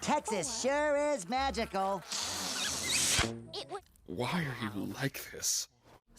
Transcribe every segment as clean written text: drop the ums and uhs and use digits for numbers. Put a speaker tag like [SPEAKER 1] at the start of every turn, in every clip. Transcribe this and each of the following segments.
[SPEAKER 1] Texas sure is magical.
[SPEAKER 2] Why are you like this?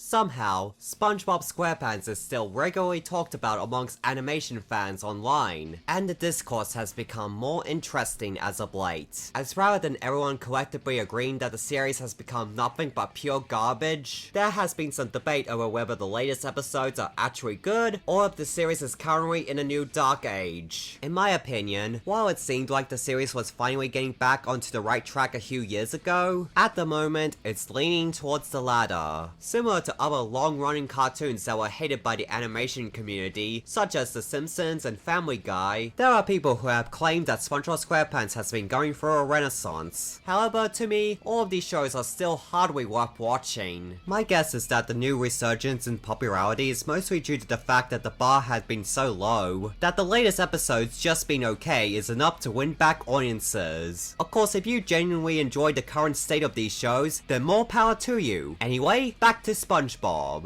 [SPEAKER 3] Somehow, SpongeBob SquarePants is still regularly talked about amongst animation fans online, and the discourse has become more interesting as of late. As rather than everyone collectively agreeing that the series has become nothing but pure garbage, there has been some debate over whether the latest episodes are actually good, or if the series is currently in a new dark age. In my opinion, while it seemed like the series was finally getting back onto the right track a few years ago, at the moment, it's leaning towards the latter. Similar to other long-running cartoons that were hated by the animation community, such as The Simpsons and Family Guy, there are people who have claimed that SpongeBob SquarePants has been going through a renaissance. However, to me, all of these shows are still hardly worth watching. My guess is that the new resurgence in popularity is mostly due to the fact that the bar has been so low, that the latest episodes just being okay is enough to win back audiences. Of course, if you genuinely enjoy the current state of these shows, then more power to you. Anyway, back to SpongeBob.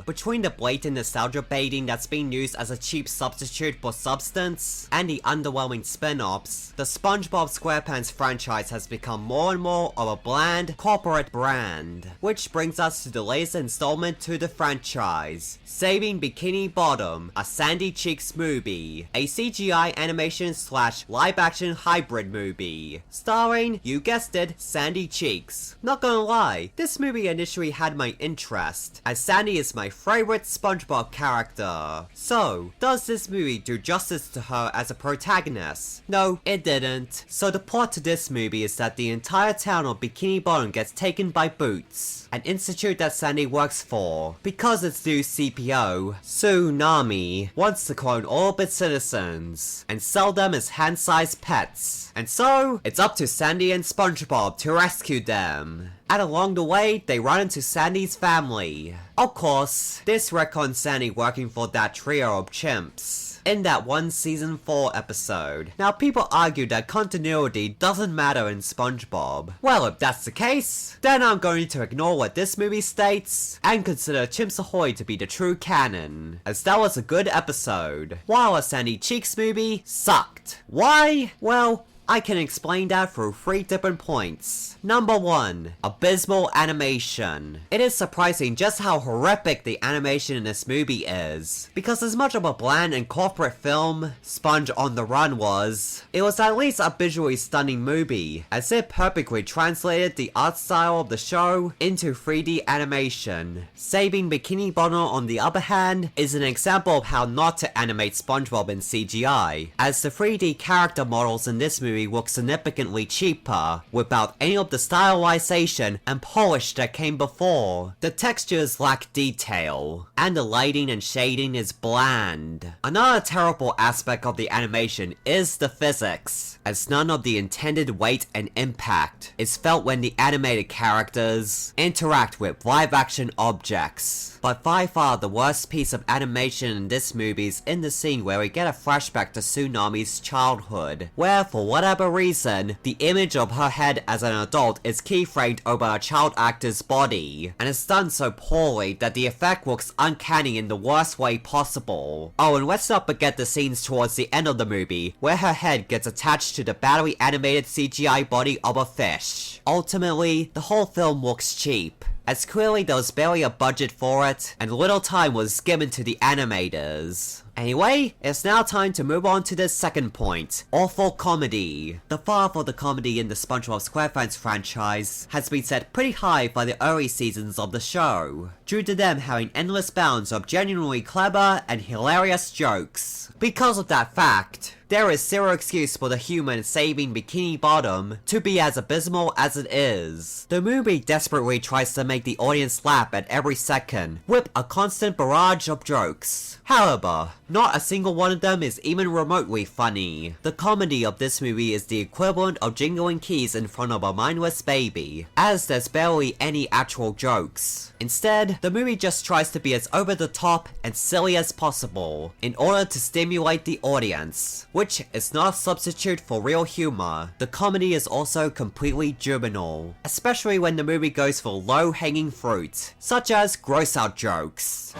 [SPEAKER 3] Between the blatant nostalgia baiting that's being used as a cheap substitute for substance, and the underwhelming spin-offs, the SpongeBob SquarePants franchise has become more and more of a bland, corporate brand. Which brings us to the latest installment to the franchise, Saving Bikini Bottom, a Sandycheeks movie, a CGI animation / live-action hybrid movie, starring, you guessed it, Sandy Cheeks. Not gonna lie, this movie initially had my interest, as Sandy is my favorite SpongeBob character. So, does this movie do justice to her as a protagonist? No, it didn't. So the plot to this movie is that the entire town of Bikini Bottom gets taken by Boots, an institute that Sandy works for, because its new CPO, Tsunami, wants to clone all of its citizens, and sell them as hand-sized pets. And so, it's up to Sandy and SpongeBob to rescue them. And along the way, they run into Sandy's family. Of course, this retcons Sandy working for that trio of chimps in that one season 4 episode. Now, people argue that continuity doesn't matter in SpongeBob. Well, if that's the case, then I'm going to ignore what this movie states and consider Chimps Ahoy to be the true canon, as that was a good episode, while a Sandy Cheeks movie sucked. Why? Well, I can explain that through 3 different points. Number 1. Abysmal animation. It is surprising just how horrific the animation in this movie is, because as much of a bland and corporate film Spongeontherun was, it was at least a visually stunning movie, as it perfectly translated the art style of the show into 3D animation. Saving Bikini Bottom, on the other hand, is an example of how not to animate SpongeBob in CGI, as the 3D character models in this movie look significantly cheaper, without any of the stylization and polish that came before. The textures lack detail, and the lighting and shading is bland. Another terrible aspect of the animation is the physics, as none of the intended weight and impact is felt when the animated characters interact with live-action objects. But by far the worst piece of animation in this movie is in the scene where we get a flashback to Tsunami's childhood, where for whatever reason, the image of her head as an adult is keyframed over a child actor's body, and it's done so poorly that the effect looks uncanny in the worst way possible. Oh, and let's not forget the scenes towards the end of the movie, where her head gets attached to the badly animated CGI body of a fish. Ultimately, the whole film looks cheap, as clearly there was barely a budget for it, and little time was given to the animators. Anyway, it's now time to move on to the second point, awful comedy. The bar for the comedy in the SpongeBob SquarePants franchise has been set pretty high by the early seasons of the show, due to them having endless bounds of genuinely clever and hilarious jokes. Because of that fact, there is zero excuse for the humor in Saving Bikini Bottom to be as abysmal as it is. The movie desperately tries to make the audience laugh at every second, with a constant barrage of jokes. However, not a single one of them is even remotely funny. The comedy of this movie is the equivalent of jingling keys in front of a mindless baby, as there's barely any actual jokes. Instead, the movie just tries to be as over the top and silly as possible, in order to stimulate the audience, which is not a substitute for real humor. The comedy is also completely juvenile, especially when the movie goes for low-hanging fruit, such as gross-out jokes.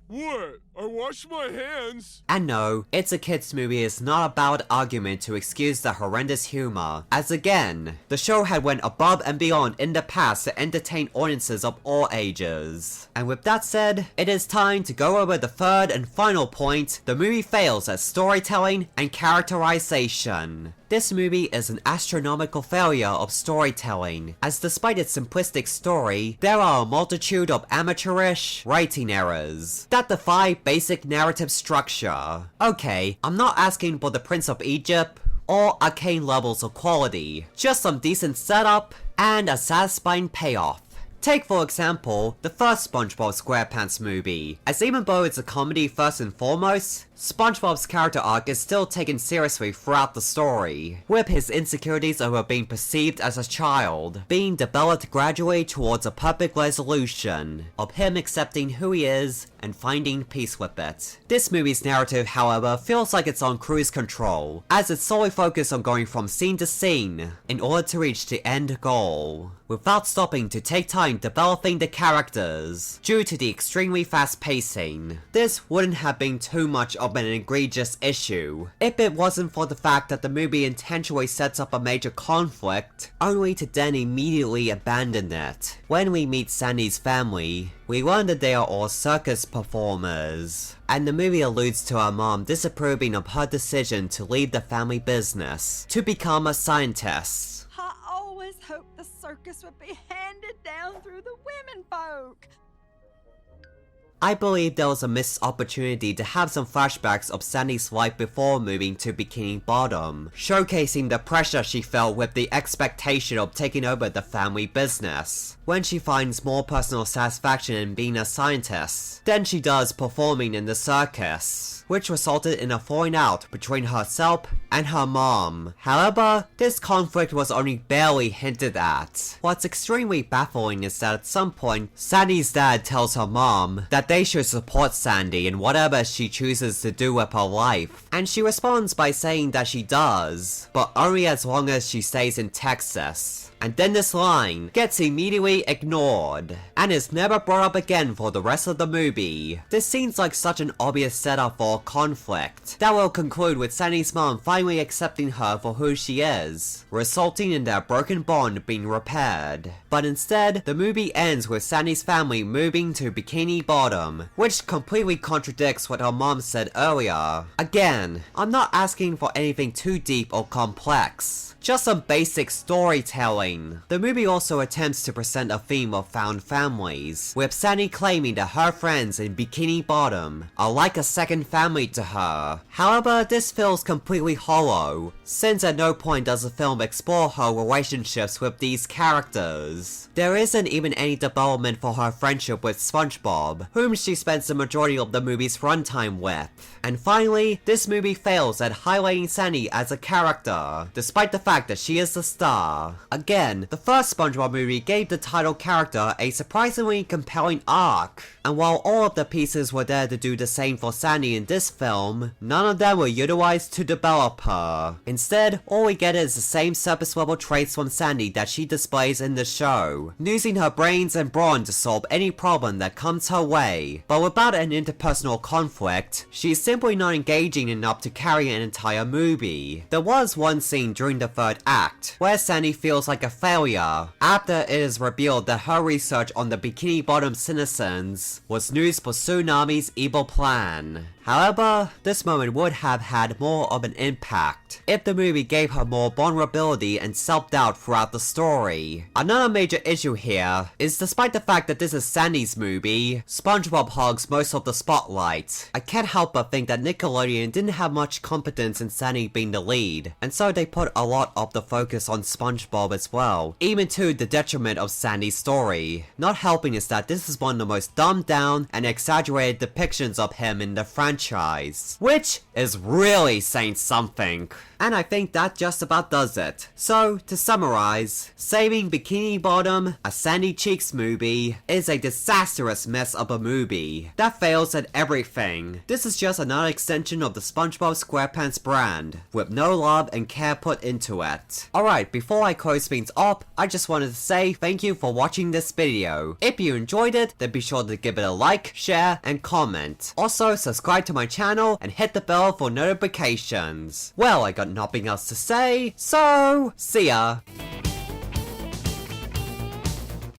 [SPEAKER 2] What?
[SPEAKER 4] I washed my hands.
[SPEAKER 3] And no, It's a Kids movie is not a valid argument to excuse the horrendous humor, as again, the show had went above and beyond in the past to entertain audiences of all ages. And with that said, it is time to go over the third and final point: the movie fails at storytelling and characterization. This movie is an astronomical failure of storytelling, as despite its simplistic story, there are a multitude of amateurish writing errors that defy basic narrative structure. Okay, I'm not asking for the Prince of Egypt or arcane levels of quality, just some decent setup and a satisfying payoff. Take for example, the first SpongeBob SquarePants movie, as even though it's a comedy first and foremost, SpongeBob's character arc is still taken seriously throughout the story, with his insecurities over being perceived as a child being developed gradually towards a perfect resolution of him accepting who he is and finding peace with it. This movie's narrative, however, feels like it's on cruise control, as it's solely focused on going from scene to scene in order to reach the end goal, without stopping to take time developing the characters due to the extremely fast pacing. This wouldn't have been too much of an egregious issue if it wasn't for the fact that the movie intentionally sets up a major conflict only to then immediately abandon it. When we meet Sandy's family, we learn that they are all circus performers, and the movie alludes to her mom disapproving of her decision to leave the family business to become a scientist.
[SPEAKER 5] I always hoped the circus would be handed down through the women folk.
[SPEAKER 3] I believe there was a missed opportunity to have some flashbacks of Sandy's life before moving to Bikini Bottom, showcasing the pressure she felt with the expectation of taking over the family business, when she finds more personal satisfaction in being a scientist than she does performing in the circus, which resulted in a falling out between herself and her mom. However, this conflict was only barely hinted at. What's extremely baffling is that at some point, Sandy's dad tells her mom that they should support Sandy in whatever she chooses to do with her life, and she responds by saying that she does, but only as long as she stays in Texas. And then this line gets immediately ignored, and is never brought up again for the rest of the movie. This seems like such an obvious setup for a conflict that will conclude with Sandy's mom finally accepting her for who she is, resulting in their broken bond being repaired. But instead, the movie ends with Sandy's family moving to Bikini Bottom, which completely contradicts what her mom said earlier. Again, I'm not asking for anything too deep or complex, just some basic storytelling. The movie also attempts to present a theme of found families, with Sandy claiming that her friends in Bikini Bottom are like a second family to her. However, this feels completely hollow, since at no point does the film explore her relationships with these characters. There isn't even any development for her friendship with SpongeBob, whom she spends the majority of the movie's runtime with. And finally, this movie fails at highlighting Sandy as a character, despite the fact that she is the star. Again, the first SpongeBob movie gave the title character a surprisingly compelling arc, and while all of the pieces were there to do the same for Sandy in this film, none of them were utilized to develop her. Instead, all we get is the same surface level traits from Sandy that she displays in the show, using her brains and brawn to solve any problem that comes her way. But without an interpersonal conflict, she is simply not engaging enough to carry an entire movie. There was one scene during the third act, where Sandy feels like a failure, after it is revealed that her research on the Bikini Bottom citizens was news for Tsunami's evil plan. However, this moment would have had more of an impact if the movie gave her more vulnerability and self-doubt throughout the story. Another major issue here is, despite the fact that this is Sandy's movie, SpongeBob hogs most of the spotlight. I can't help but think that Nickelodeon didn't have much confidence in Sandy being the lead, and so they put a lot of the focus on SpongeBob as well, even to the detriment of Sandy's story. Not helping is that this is one of the most dumbed down and exaggerated depictions of him in the franchise. franchise, which is really saying something. And I think that just about does it. So, to summarize, Saving Bikini Bottom, a Sandy Cheeks movie, is a disastrous mess of a movie that fails at everything. This is just another extension of the SpongeBob SquarePants brand, with no love and care put into it. Alright, before I close things up, I just wanted to say thank you for watching this video. If you enjoyed it, then be sure to give it a like, share, and comment. Also, subscribe to my channel and hit the bell for notifications. Well, I got nothing else to say, so see ya!